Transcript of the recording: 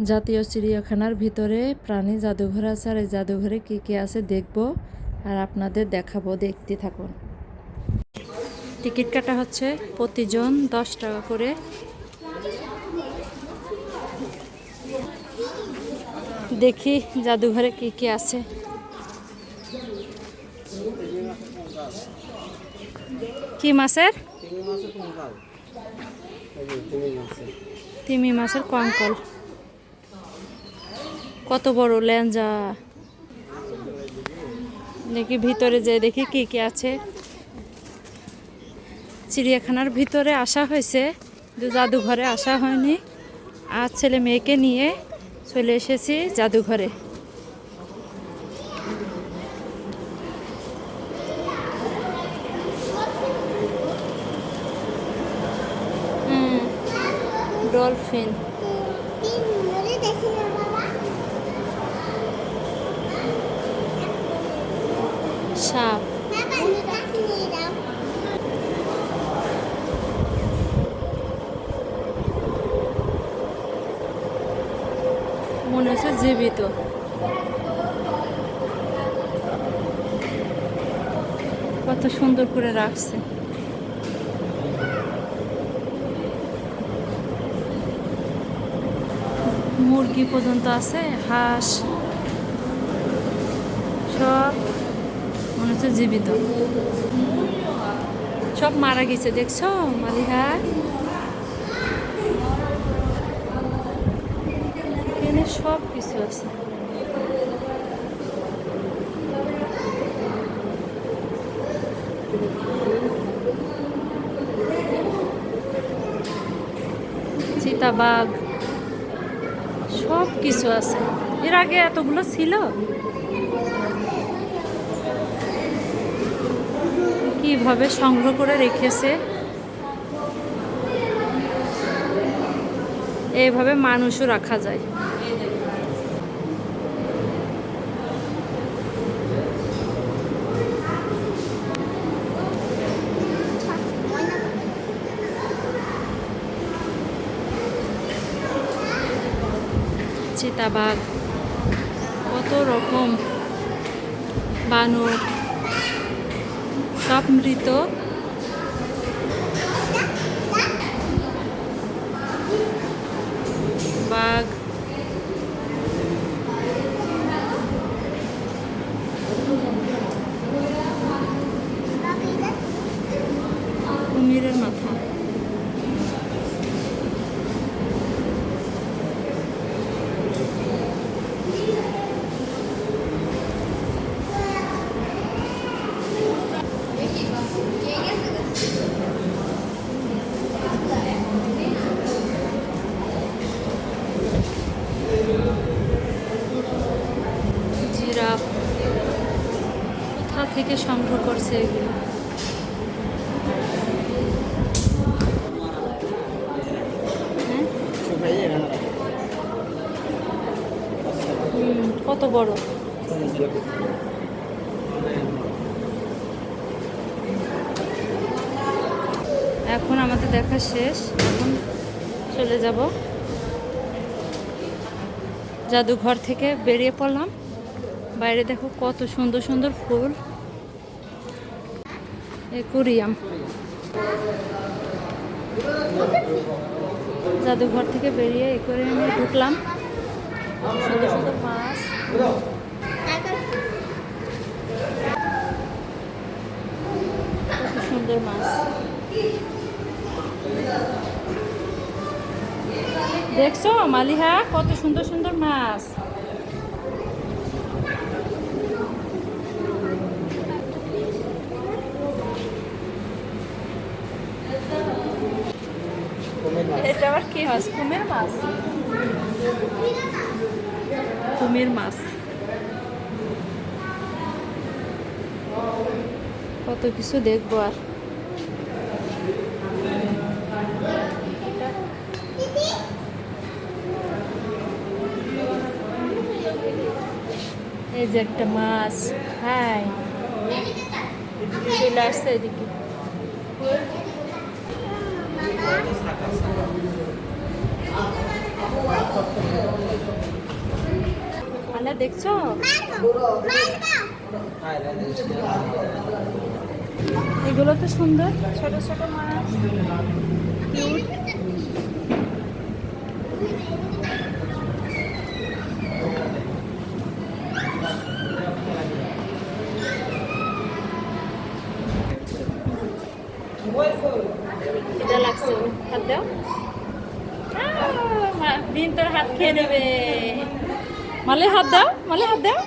জাতীয় চিড়িয়াখানার ভিতরে প্রাণী জাদুঘর আছে, আর এই জাদুঘরে কী কী আছে দেখব আর আপনাদের দেখাবো, দেখতে থাকুন। টিকিট কাটা হচ্ছে প্রতিজন 10 টাকা করে। দেখি জাদুঘরে কী কী আছে। কি মাছের? তিমি মাছের কঙ্কল। কত বড় ল্যাঞ্জা। দেখি ভিতরে যে দেখি কি কি আছে। চিড়িয়াখানার ভিতরে আসা হয়েছে, জাদুঘরে আসা হয়নি। আর ছেলে মেয়েকে নিয়ে চলে এসেছি জাদুঘরে। ডলফিন, সাপ, মনে হচ্ছে জীবিত। কত সুন্দর করে রাখছে। মুরগি পর্যন্ত আছে, হাঁস, সব মনে হচ্ছে জীবিত। সব মারা গেছে, দেখছো মালিহা? এখানে সব কিছু আছে। চিতাবাঘ, সব কিছু আছে। এর আগে এতগুলো ছিল? কিভাবে সংগ্রহ করে রেখেছে। এইভাবে মানুষও রাখা যায়। চিতাবাঘ, কত রকম বানর, সব মৃত। বাঘ, কুমিরের মাথা, জিরাফ। কোথা থেকে সংগ্রহ করছে এগুলো? কত বড়। এখন আমাদের দেখা শেষ, এখন চলে যাব। জাদুঘর থেকে বেরিয়ে পড়লাম। বাইরে দেখো কত সুন্দর সুন্দর ফুল। অ্যাকোয়ারিয়াম। জাদুঘর থেকে বেরিয়ে অ্যাকোয়ারিয়ামে ঢুকলাম। সুন্দর সুন্দর মাছ, কত সুন্দর মাছ। দেখছো মালিহা, কত সুন্দর সুন্দর মাছ। এটা আবার কি মাছ? কুমির মাছ। কুমির মাছ, কত কিছু দেখবো। আর এই যে একটা মাছ, হাই চলে আসছে এদিকে। দেখছো? এগুলো তো সুন্দর, ছোট ছোট মাছ, কিউট। এটা লাগছে, হাত দাও। দিন তোর হাত খেয়ে নেবে। মালে হাত দাও, মালে হাত দাও।